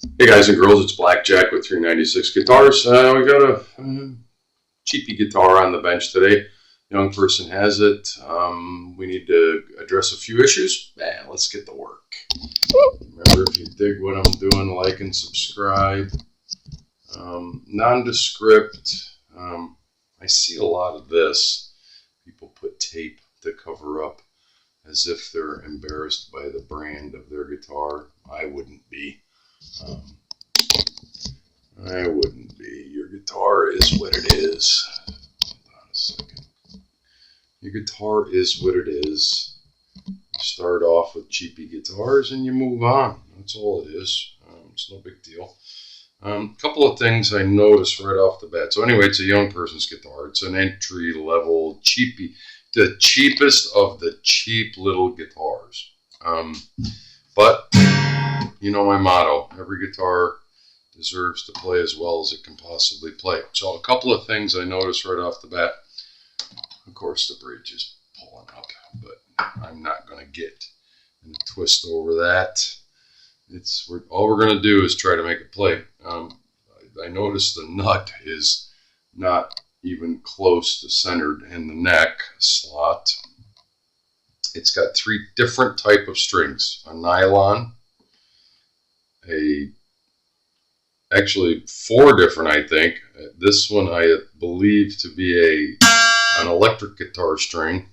Hey guys and girls, it's Blackjack with 396 Guitars. We got a cheapy guitar on the bench today. Young person has it. We need to address a few issues. Let's get to work. Remember, if you dig what I'm doing, like and subscribe. Nondescript. I see a lot of this. People put tape to cover up as if they're embarrassed by the brand of their guitar. I wouldn't be. I wouldn't be. Your guitar is what it is. Hold on a second. Your guitar is what it is. You start off with cheapy guitars and you move on. That's all it is. It's no big deal. A couple of things I noticed right off the bat. So anyway, it's a young person's guitar. It's an entry-level cheapy, the cheapest of the cheap little guitars. But you know my motto: every guitar deserves to play as well as it can possibly play. So a couple of things I noticed right off the bat. Of course, the bridge is pulling up, but I'm not going to get in a twist over that. All we're going to do is try to make it play. I noticed the nut is not even close to centered in the neck slot. It's got three different type of strings: a nylon, actually four different, I think. This one I believe to be an electric guitar string,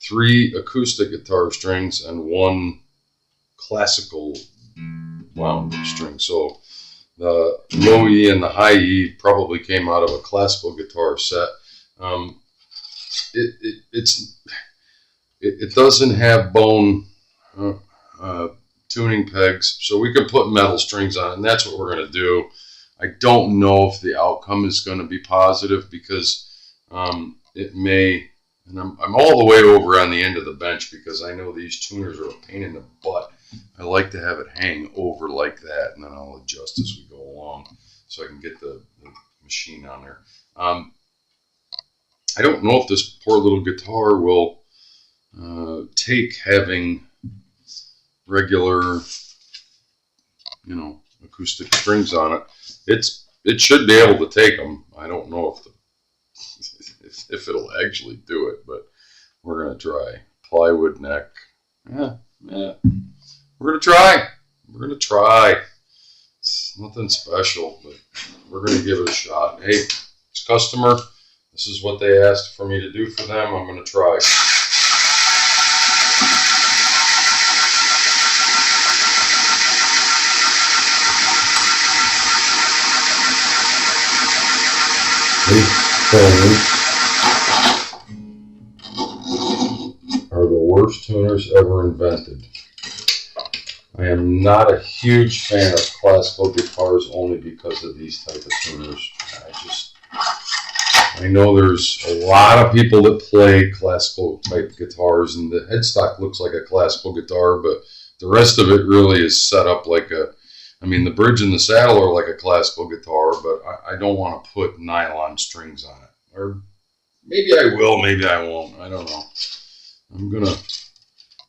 three acoustic guitar strings, and one classical wound string. So the low E and the high E probably came out of a classical guitar set. It doesn't have bone tuning pegs, so we can put metal strings on it, and that's what we're going to do. I don't know if the outcome is going to be positive because it may, and I'm all the way over on the end of the bench because I know these tuners are a pain in the butt. I like to have it hang over like that, and then I'll adjust as we go along so I can get the machine on there. I don't know if this poor little guitar will take having regular, acoustic strings on it. It should be able to take them. I don't know if it'll actually do it, but we're gonna try. Plywood neck. Yeah. We're gonna try. It's nothing special, but we're gonna give it a shot. Hey, it's customer. This is what they asked for me to do for them. I'm gonna try. These phones are the worst tuners ever invented. I am not a huge fan of classical guitars only because of these type of tuners. I know there's a lot of people that play classical type guitars, and the headstock looks like a classical guitar, but the rest of it really is set up like the bridge and the saddle are like a classical guitar, but I don't want to put nylon strings on it. Or maybe I will, maybe I won't. I don't know.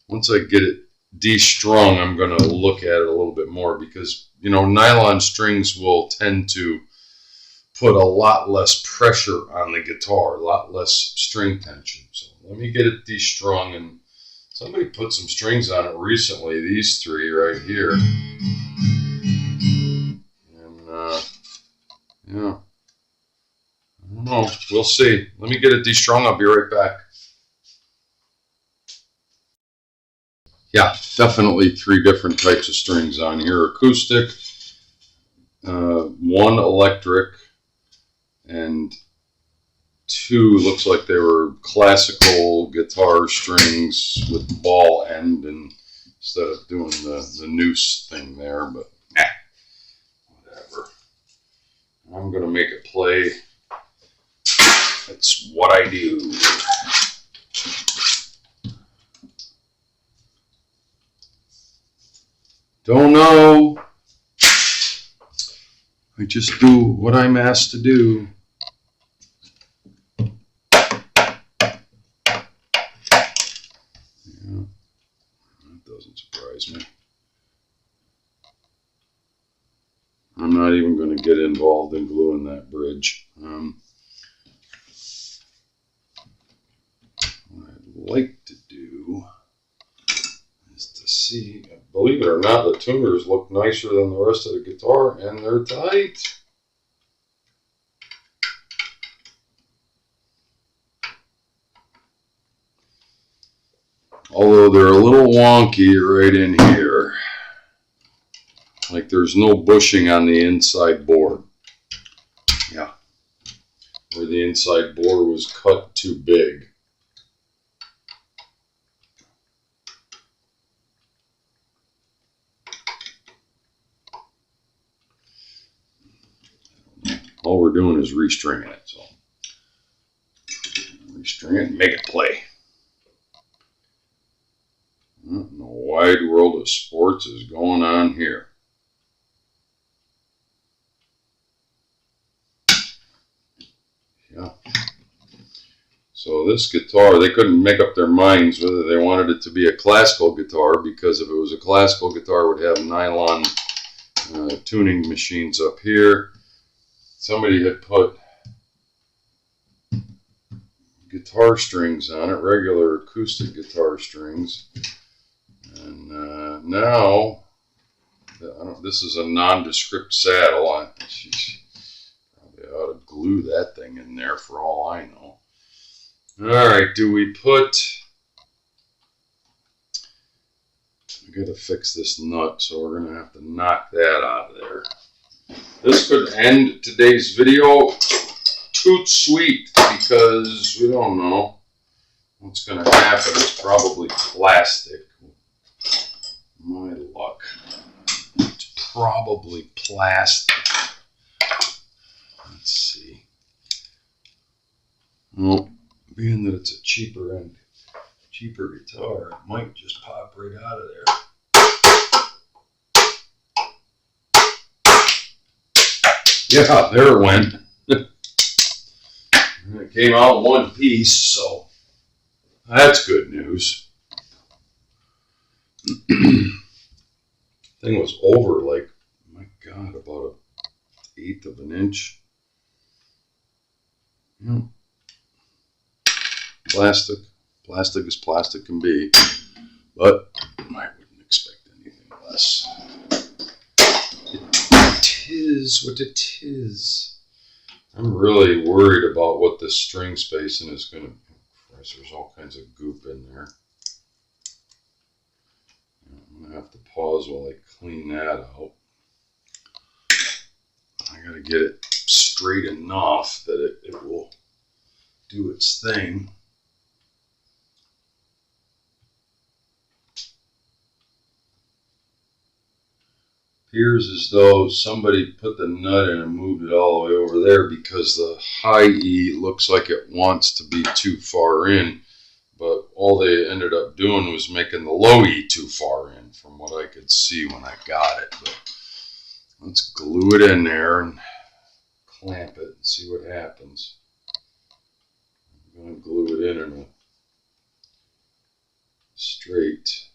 Once I get it de-strung, I'm going to look at it a little bit more because, nylon strings will tend to put a lot less pressure on the guitar, a lot less string tension. So let me get it de-strung, and somebody put some strings on it recently, these three right here. Yeah, I don't know. We'll see. Let me get it de-strung. I'll be right back. Yeah, definitely three different types of strings on here. Acoustic, one electric, and two looks like they were classical guitar strings with ball end, and instead of doing the noose thing there, but whatever. I'm going to make it play. That's what I do. Don't know. I just do what I'm asked to do. Yeah, that doesn't surprise me. I'm not even going to get involved in gluing that bridge. What I'd like to do is to see, believe it or not, the tuners look nicer than the rest of the guitar, and they're tight. Although they're a little wonky right in here. Like there's no bushing on the inside board. Yeah. Where the inside board was cut too big. All we're doing is restringing it. So restring it and make it play. What in the wide world of sports is going on here? Yeah. So this guitar, they couldn't make up their minds whether they wanted it to be a classical guitar, because if it was a classical guitar, it would have nylon tuning machines up here. Somebody had put guitar strings on it, regular acoustic guitar strings. And now, this is a nondescript saddle. I probably ought to glue that thing in there for all I know. Alright, do we put... I gotta fix this nut, so we're gonna have to knock that out of there. This could end today's video toot sweet, because we don't know what's gonna happen. It's probably plastic. My luck. It's probably plastic. Let's see. Well, being that it's a cheaper guitar, it might just pop right out of there. Yeah, there it went. It came out in one piece, so that's good news. Thing was over, like, my God, about 1/8 of an inch. Yeah. Plastic as plastic can be, but I wouldn't expect anything less. It is what it is. I'm really worried about what this string spacing is going to... Christ, there's all kinds of goop in there. I'm going to have to pause while I clean that out. I got to get it straight enough that it will do its thing. Appears as though somebody put the nut in and moved it all the way over there, because the high E looks like it wants to be too far in, but all they ended up doing was making the low E too far in, from what I could see when I got it. But let's glue it in there and clamp it and see what happens. I'm going to glue it in a straight.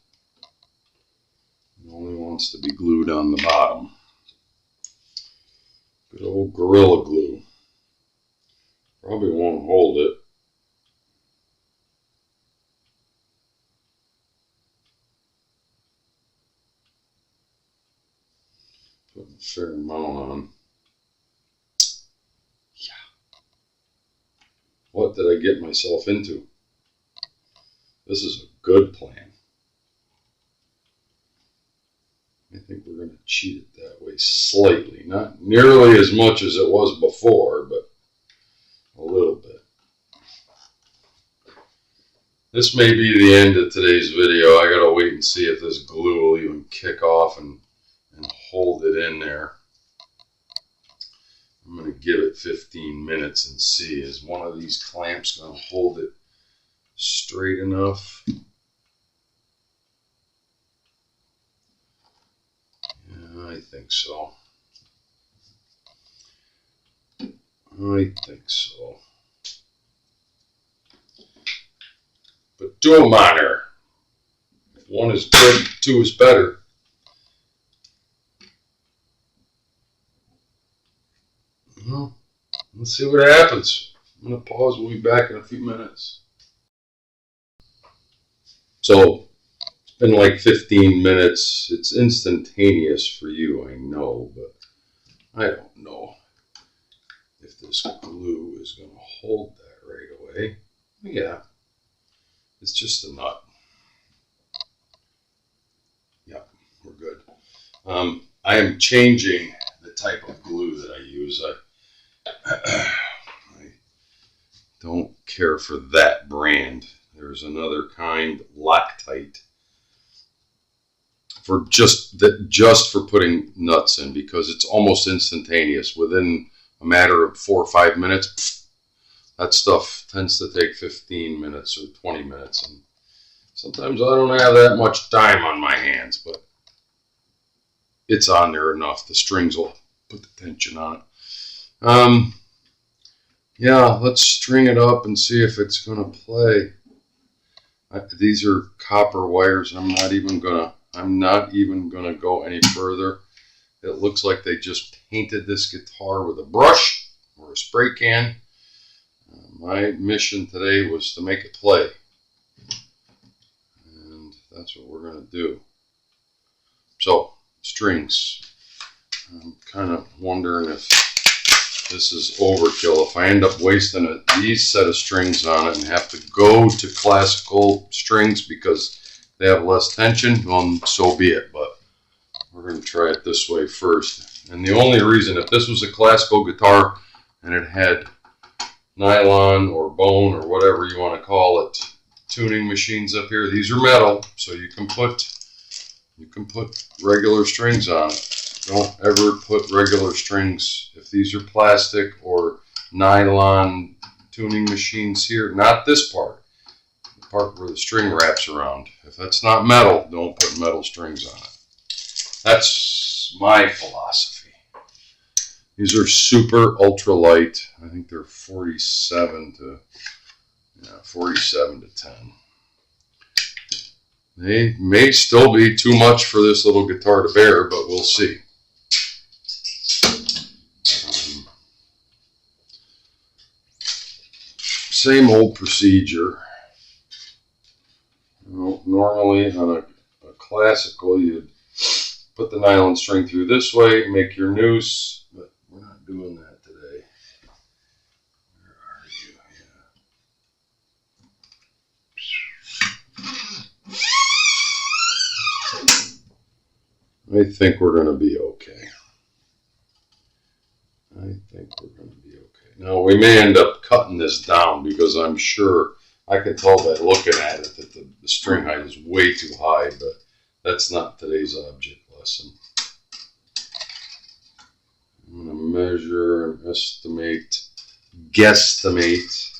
It only wants to be glued on the bottom. Good old Gorilla Glue. Probably won't hold it. Putting a fair amount on. Yeah. What did I get myself into? This is a good plan. I think we're going to cheat it that way slightly. Not nearly as much as it was before, but a little bit. This may be the end of today's video. I got to wait and see if this glue will even kick off and hold it in there. I'm going to give it 15 minutes and see, is one of these clamps going to hold it straight enough? I think so. I think so. But do them on her. If one is good, two is better. Let's see what happens. I'm going to pause. We'll be back in a few minutes. So it's been like 15 minutes. It's instantaneous for you, I know, but I don't know if this glue is going to hold that right away. Yeah, it's just a nut. Yeah, we're good. I am changing the type of glue that I use. I don't care for that brand. There's another kind, Loctite, for just for putting nuts in, because it's almost instantaneous. Within a matter of 4 or 5 minutes, that stuff tends to take 15 minutes or 20 minutes, and sometimes I don't have that much time on my hands, but it's on there enough. The strings will put the tension on it. Yeah, let's string it up and see if it's going to play. These are copper wires. I'm not even gonna go any further. It looks like they just painted this guitar with a brush or a spray can. My mission today was to make it play, and that's what we're gonna do. So, strings. I'm kind of wondering if this is overkill. If I end up wasting these set of strings on it and have to go to classical strings because they have less tension, well, so be it. But we're going to try it this way first. And the only reason, if this was a classical guitar and it had nylon or bone or whatever you want to call it, tuning machines up here, these are metal, so you can put regular strings on it. Don't ever put regular strings. If these are plastic or nylon tuning machines here, not this part, the part where the string wraps around. If that's not metal, don't put metal strings on it. That's my philosophy. These are super ultra light. I think they're 47 to 10. They may still be too much for this little guitar to bear, but we'll see. Same old procedure. Normally on a classical, you'd put the nylon string through this way, make your noose, but we're not doing that today. Where are you? I think we're going to be okay. Now, we may end up cutting this down because I'm sure, I can tell by looking at it that the string height is way too high, but that's not today's object lesson. I'm going to measure and guesstimate.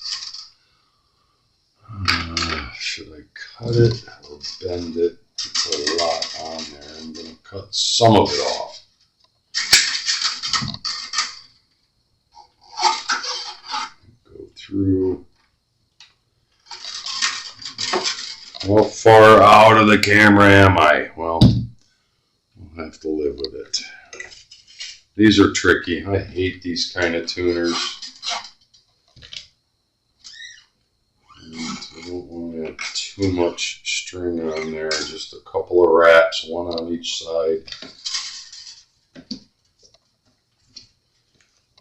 Should I cut it or bend it? It's a lot on there. I'm going to cut some of it off. Through. How far out of the camera am I? Well, we'll have to live with it. These are tricky. I hate these kind of tuners. And I don't want to have too much string on there. Just a couple of wraps, one on each side.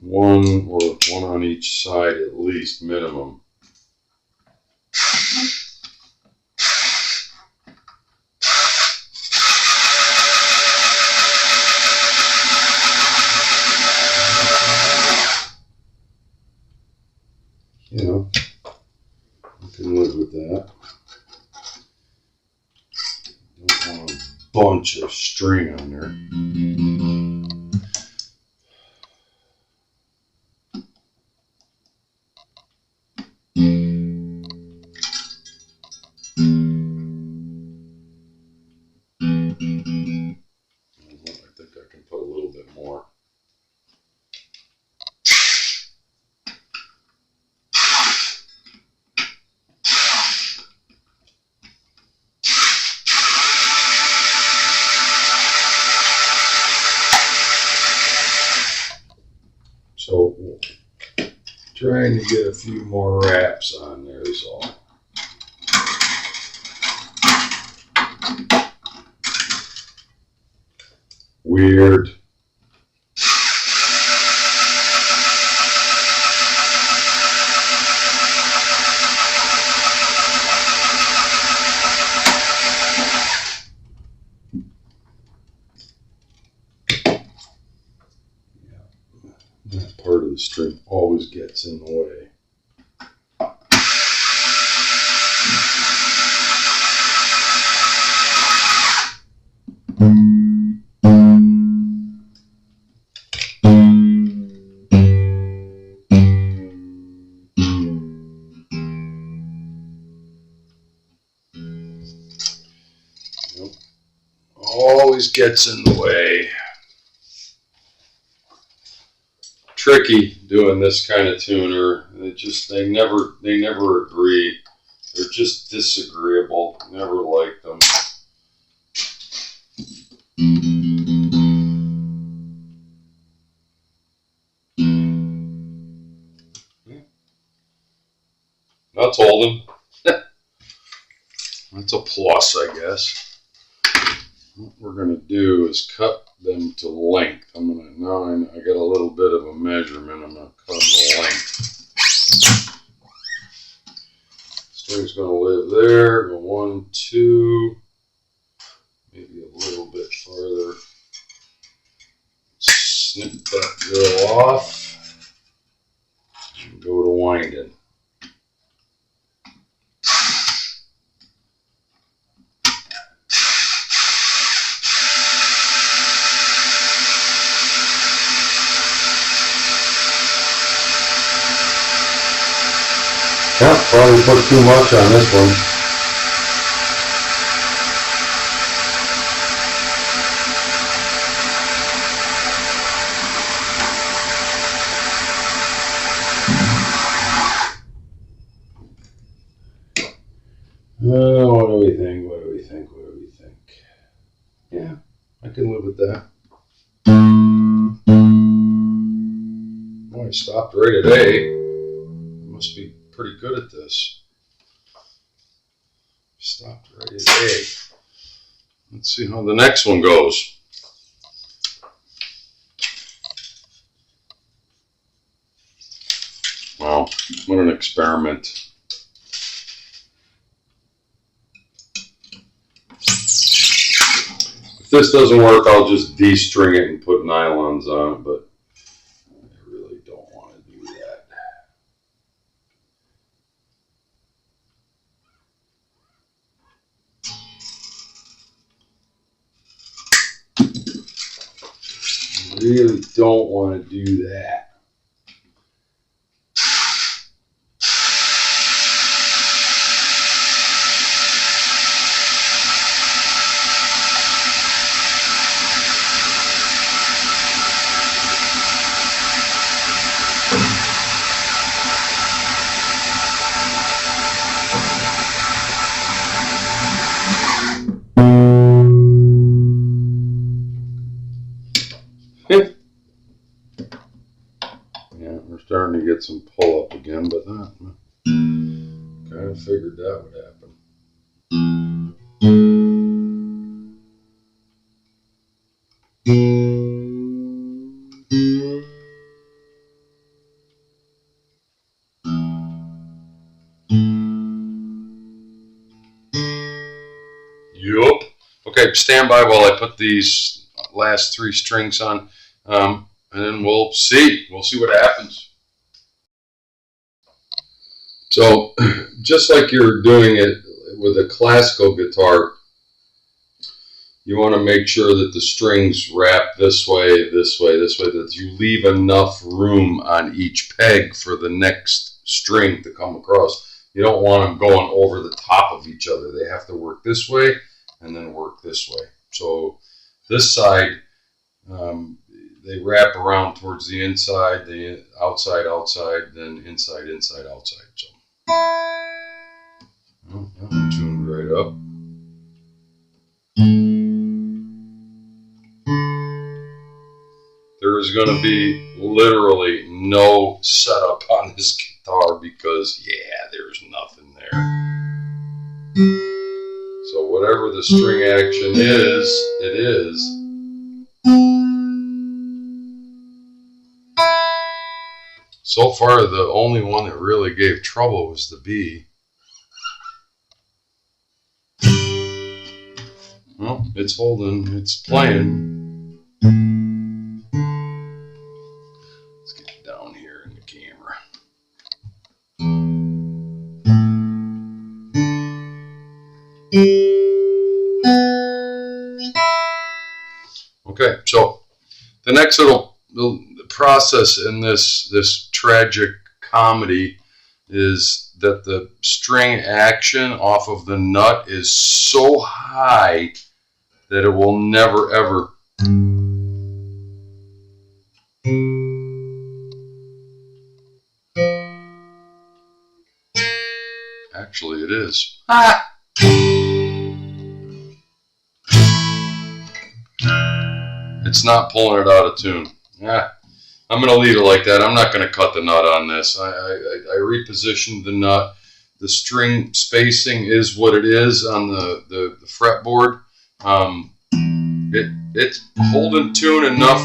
One on each side at least, minimum. You know, I can live with that. Don't want a bunch of string on there. trying to get a few more wraps on there is all. Weird. That part of the string always gets in the way. Always gets in the way. Tricky doing this kind of tuner. They never agree. They're just disagreeable. Never liked them. That's holding. That's a plus, I guess. What we're gonna do is cut them to length. I got a little bit of a measurement. I'm gonna cut them to length. String's gonna live there. Go 1, 2, maybe a little bit farther. Snip that girl off and go to winding. Yep, probably put too much on this one. What do we think? What do we think? What do we think? Yeah, I can live with that. Oh, I stopped right at A. Must be pretty good at this. Stopped right at A. Let's see how the next one goes. Wow, what an experiment. If this doesn't work, I'll just de-string it and put nylons on it, but I really don't want to do that. Really don't want to do that. Yeah, we're starting to get some pull up again, but kind of figured that would happen. Yup. Okay, stand by while I put these last 3 strings on, and then we'll see. We'll see what happens. So, just like you're doing it with a classical guitar, you want to make sure that the strings wrap this way, this way, this way, that you leave enough room on each peg for the next string to come across. You don't want them going over the top of each other. They have to work this way and then work this way. So this side, they wrap around towards the inside, the outside, outside, then inside, inside, outside. So, well, I'm tuned right up. There there's going to be literally no setup on this guitar because, yeah, there's nothing there. So whatever the string action is, it is. So far, the only one that really gave trouble was the B. Well, it's holding, it's playing. Let's get down here in the camera. Okay, so the next little process in this tragic comedy is that the string action off of the nut is so high that it will never ever actually it is. It's not pulling it out of tune. I'm going to leave it like that. I'm not going to cut the nut on this. I repositioned the nut. The string spacing is what it is on the fretboard. It's holding tune enough.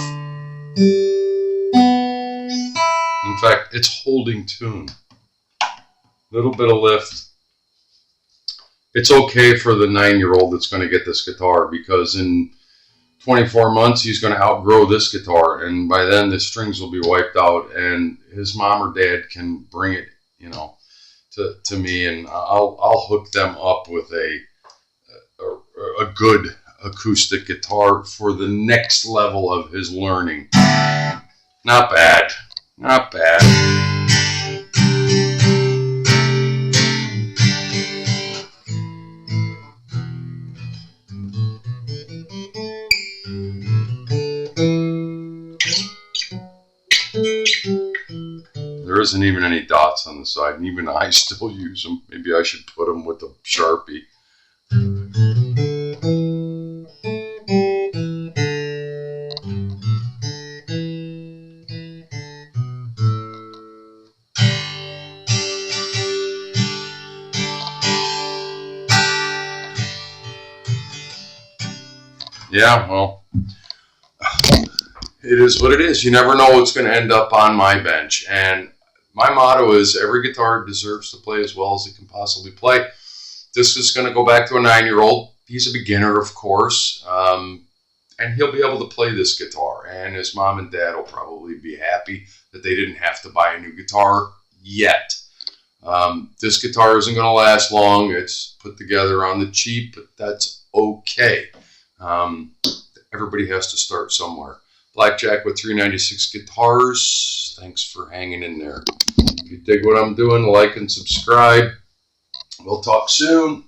In fact, it's holding tune. Little bit of lift. It's okay for the 9-year-old that's going to get this guitar, because in 24 months he's going to outgrow this guitar, and by then the strings will be wiped out, and his mom or dad can bring it, you know, to me, and I'll hook them up with a good acoustic guitar for the next level of his learning. Not bad. Not bad. There isn't even any dots on the side, and even I still use them. Maybe I should put them with a Sharpie. Yeah, well, it is what it is. You never know what's going to end up on my bench. And my motto is every guitar deserves to play as well as it can possibly play. This is going to go back to a 9-year-old. He's a beginner, of course, and he'll be able to play this guitar. And his mom and dad will probably be happy that they didn't have to buy a new guitar yet. This guitar isn't going to last long. It's put together on the cheap, but that's okay. Everybody has to start somewhere. Blackjack with 396 guitars. Thanks for hanging in there. If you dig what I'm doing, like and subscribe. We'll talk soon.